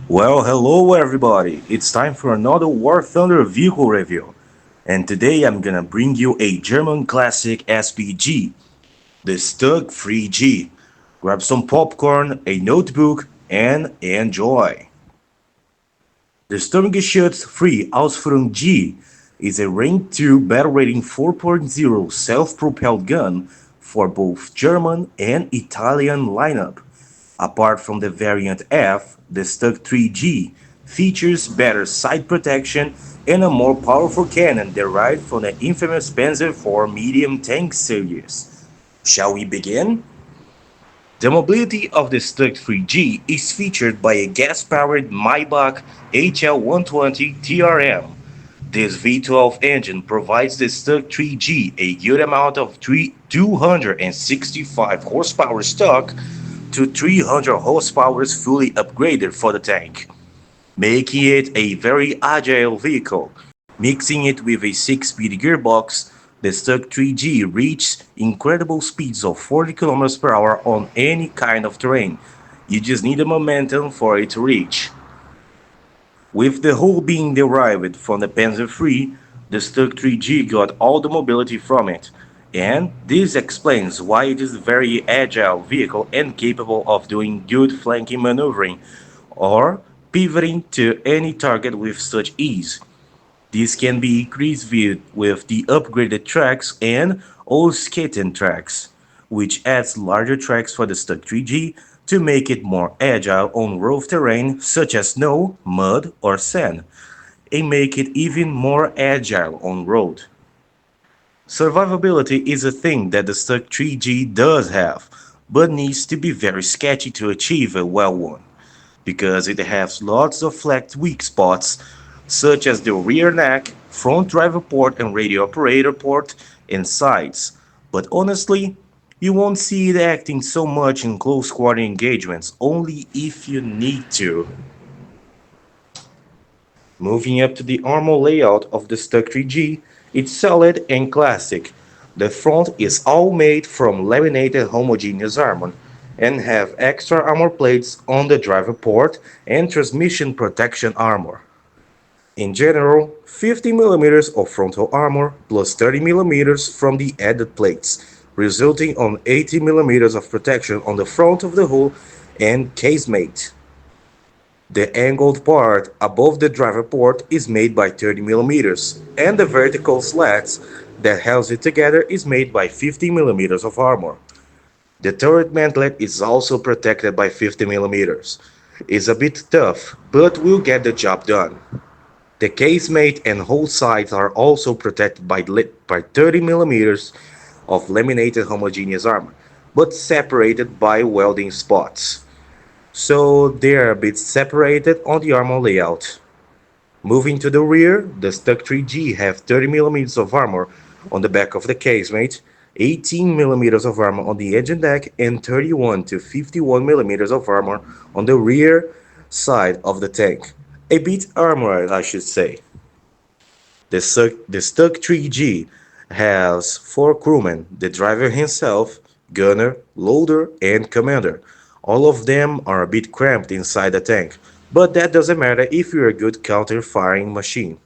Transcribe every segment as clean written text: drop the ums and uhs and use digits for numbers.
Well, hello everybody. It's time for another War Thunder vehicle review. And today I'm gonna bring you a German classic SPG, the Stug 3G. Grab some popcorn, a notebook, and enjoy. The Sturmgeschütz 3 Ausführung G is a Rank 2 battle rating 4.0 self-propelled gun for both German and Italian lineup. Apart from the variant F, the Stug 3G features better sight protection and a more powerful cannon derived from the infamous Panzer IV medium tank series. Shall we begin? The mobility of the Stug 3G is featured by a gas-powered Maybach HL120 TRM. This V12 engine provides the Stug 3G a good amount of 265 horsepower stock to 300 horsepower fully upgraded for the tank, making it a very agile vehicle. Mixing it with a 6-speed gearbox, the Stug 3G reaches incredible speeds of 40 km per hour on any kind of terrain. You just need a momentum for it to reach. With the hull being derived from the Panzer III, the Stug 3G got all the mobility from it, and this explains why it is a very agile vehicle and capable of doing good flanking maneuvering or pivoting to any target with such ease. This can be increased with the upgraded tracks and all skating tracks, which adds larger tracks for the Stug 3G to make it more agile on rough terrain such as snow, mud, or sand, and make it even more agile on road. Survivability is a thing that the Stug 3G does have, but needs to be very sketchy to achieve a well one, because it has lots of flagged weak spots such as the rear neck, front driver port and radio operator port, and sides. But honestly, you won't see it acting so much in close quarter engagements, only if you need to. Moving up to the armor layout of the Stug 3G, it's solid and classic. The front is all made from laminated homogeneous armor and have extra armor plates on the driver port and transmission protection armor. In general, 50 mm of frontal armor plus 30 mm from the added plates, resulting on 80 mm of protection on the front of the hull and casemate. The angled part above the driver port is made by 30 mm, and the vertical slats that holds it together is made by 50 mm of armor. The turret mantlet is also protected by 50 mm. It's a bit tough, but will get the job done. The casemate and hull sides are also protected by 30 mm of laminated homogeneous armor, but separated by welding spots. So they are a bit separated on the armor layout. Moving to the rear, the Stug 3G have 30 mm of armor on the back of the casemate, 18 mm of armor on the engine deck, and 31 to 51 mm of armor on the rear side of the tank. A bit armored, I should say. The Stug 3G has 4 crewmen, the driver himself, gunner, loader, and commander. All of them are a bit cramped inside the tank, but that doesn't matter if you're a good counter-firing machine.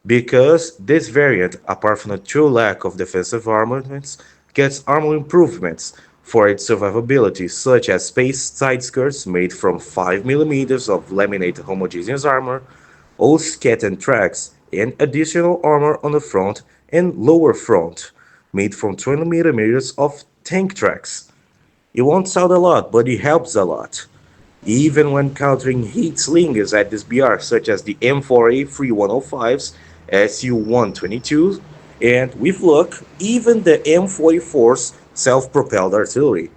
Because this variant, apart from a true lack of defensive armaments, gets armor improvements for its survivability, such as space side skirts made from 5 mm of laminated homogeneous armor, all scattered tracks, and additional armor on the front and lower front, made from 20 mm of tank tracks. It won't sound a lot, but it helps a lot. Even when countering heat slingers at this BR, such as the M4A3105s, SU-122s, and with luck, even the M44's self-propelled artillery.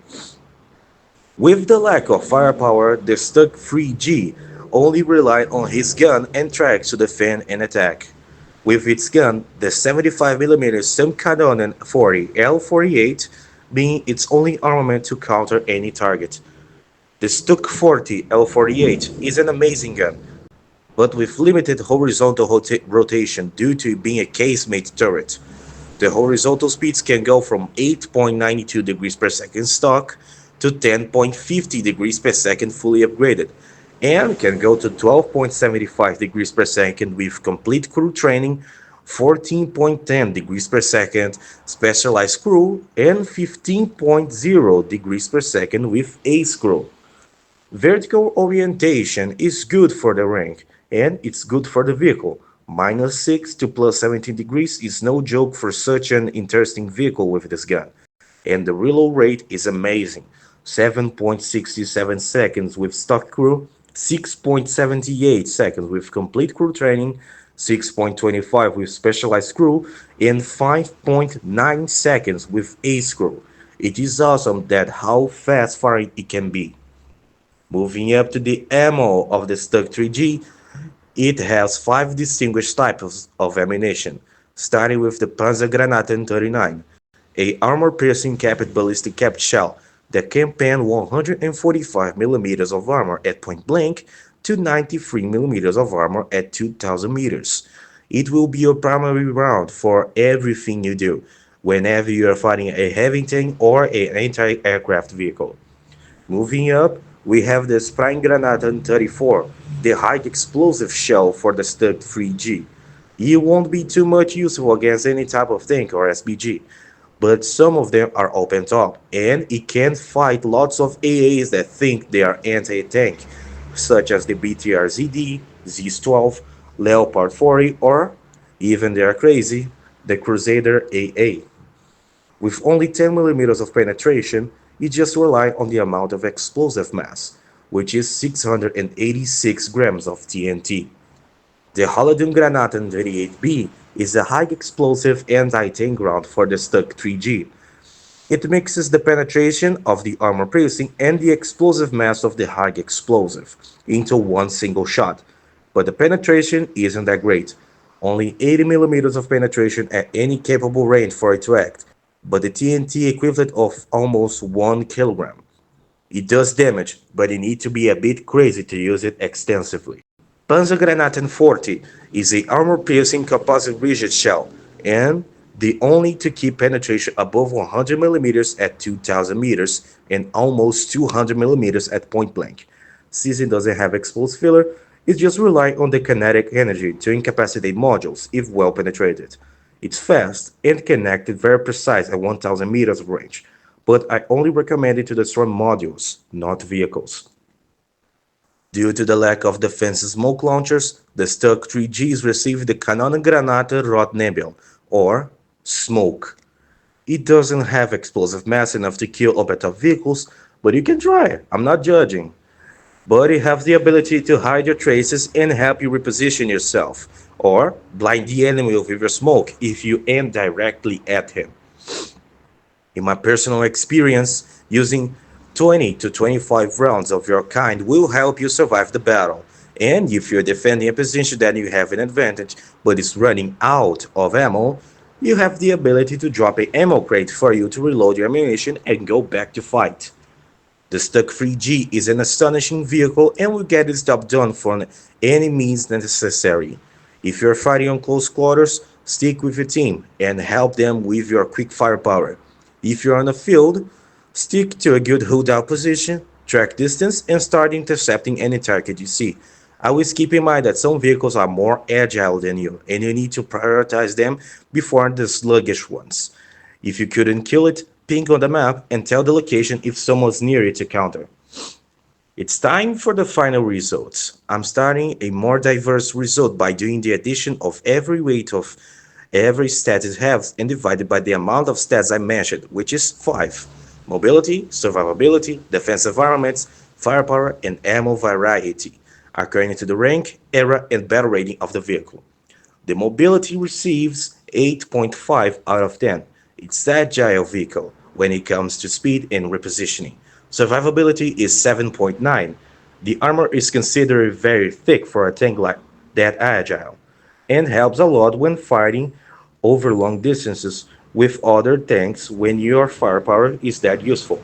With the lack of firepower, the Stug 3G only relied on his gun and tracks to defend and attack. With its gun, the 75 mm Sturmkanonen 40 L48 being its only armament to counter any target. The Stug 40 L48 is an amazing gun, but with limited horizontal rotation due to being a casemate turret. The horizontal speeds can go from 8.92 degrees per second stock to 10.50 degrees per second fully upgraded, and can go to 12.75 degrees per second with complete crew training, 14.10 degrees per second specialized crew, and 15.0 degrees per second with ace crew. Vertical orientation is good for the rank, and it's good for the vehicle. -6 to +17 degrees is no joke for such an interesting vehicle with this gun. And the reload rate is amazing. 7.67 seconds with stock crew, 6.78 seconds with complete crew training, 6.25 with specialized crew, and 5.9 seconds with ace crew. It is awesome that how fast firing it can be. Moving up to the ammo of the Stug 3G, it has 5 distinguished types of ammunition, starting with the Panzergranaten 39, a armor-piercing capped ballistic capped shell that can pen 145 mm of armor at point blank to 93 mm of armor at 2000 meters. It will be your primary round for everything you do, whenever you are fighting a heavy tank or an anti-aircraft vehicle. Moving up, we have the Sprenggranaten 34, the high explosive shell for the Stug 3G. It won't be too much useful against any type of tank or SPG, but some of them are open top, and it can fight lots of AAs that think they are anti-tank, such as the BTR-ZD, Z-12, Leopard 40, or, even they are crazy, the Crusader AA. With only 10 millimeters of penetration, you just rely on the amount of explosive mass, which is 686 grams of TNT. The Holodyngranaten 38B is a high explosive anti-tank round for the Stug 3G. It mixes the penetration of the armor piercing and the explosive mass of the high explosive into one single shot, but the penetration isn't that great. Only 80 millimeters of penetration at any capable range for it to act, but the TNT equivalent of almost 1 kilogram. It does damage, but you need to be a bit crazy to use it extensively. Panzergranaten 40 is a armor-piercing composite rigid shell, and the only to keep penetration above 100 millimeters at 2000 meters and almost 200 millimeters at point blank. Since it doesn't have explosive filler, it just relies on the kinetic energy to incapacitate modules if well penetrated. It's fast and can act very precise at 1000 meters of range, but I only recommend it to destroy modules, not vehicles. Due to the lack of defensive smoke launchers, the Stug 3Gs received the Kanonengranate Rotnebel, or smoke. It doesn't have explosive mass enough to kill orbital vehicles, but you can try, I'm not judging. But it has the ability to hide your traces and help you reposition yourself, or blind the enemy with your smoke if you aim directly at him. In my personal experience, using 20 to 25 rounds of your kind will help you survive the battle. And if you're defending a position that you have an advantage but is running out of ammo, you have the ability to drop a ammo crate for you to reload your ammunition and go back to fight. The Stug 3G is an astonishing vehicle and will get its job done for any means necessary. If you're fighting on close quarters, stick with your team and help them with your quick firepower. If you're on the field, stick to a good hold-out position, track distance, and start intercepting any target you see. Always keep in mind that some vehicles are more agile than you, and you need to prioritize them before the sluggish ones. If you couldn't kill it, ping on the map and tell the location if someone's near it to counter. It's time for the final results. I'm starting a more diverse result by doing the addition of every weight of every stat it has and divided by the amount of stats I mentioned, which is 5. Mobility, survivability, defensive armaments, firepower, and ammo variety, according to the rank, era, and battle rating of the vehicle. The mobility receives 8.5 out of 10. It's an agile vehicle when it comes to speed and repositioning. Survivability is 7.9. The armor is considered very thick for a tank like that agile, and helps a lot when fighting over long distances with other tanks when your firepower is that useful.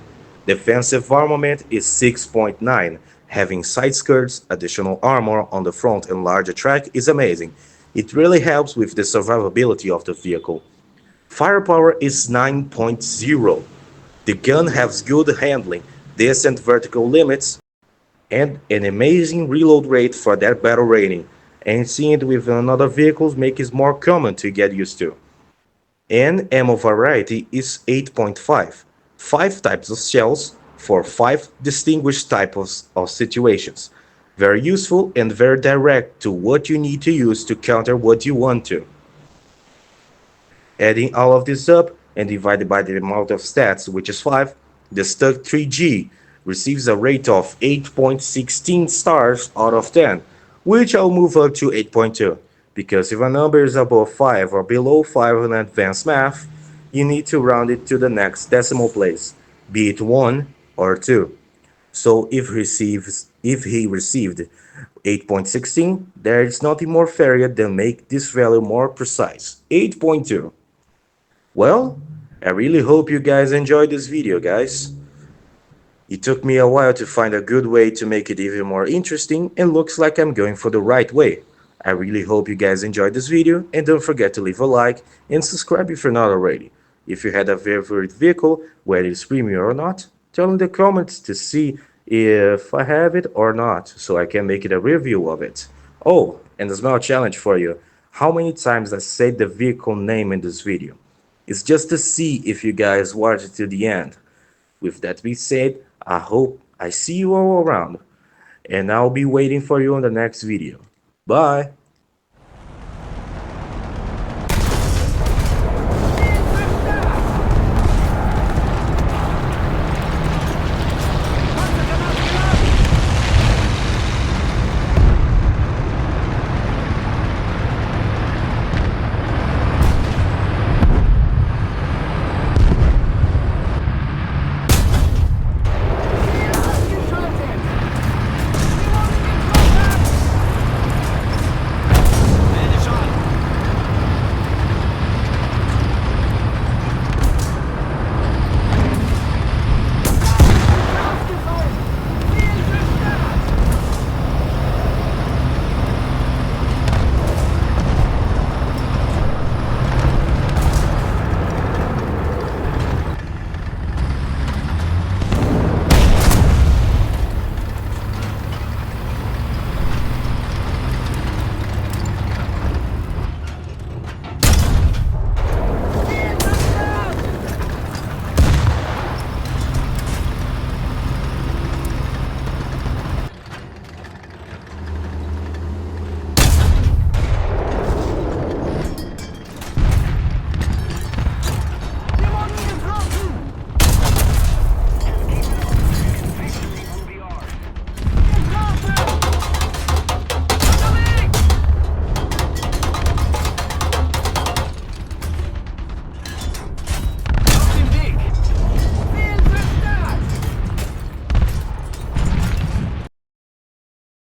Defensive armament is 6.9. Having side skirts, additional armor on the front, and larger track is amazing. It really helps with the survivability of the vehicle. Firepower is 9.0. The gun has good handling, decent vertical limits, and an amazing reload rate for that battle rating, and seeing it with another vehicles makes it more common to get used to. And ammo variety is 8.5, 5 types of shells for 5 distinguished types of situations. Very useful and very direct to what you need to use to counter what you want to. Adding all of this up and divided by the amount of stats, which is 5, the Stug 3G receives a rate of 8.16 stars out of 10, which I'll move up to 8.2, because if a number is above 5 or below 5 in advanced math, you need to round it to the next decimal place, be it 1 or 2. So if he received 8.16, there is nothing more fairer than make this value more precise, 8.2. Well, I really hope you guys enjoyed this video, guys. It took me a while to find a good way to make it even more interesting, and looks like I'm going for the right way. I really hope you guys enjoyed this video, and don't forget to leave a like and subscribe if you're not already. If you had a favorite vehicle, whether it's premium or not, tell in the comments to see if I have it or not, so I can make it a review of it. Oh, and a small challenge for you. How many times I said the vehicle name in this video? It's just to see if you guys watch it to the end. With that being said, I hope I see you all around, and I'll be waiting for you on the next video. Bye!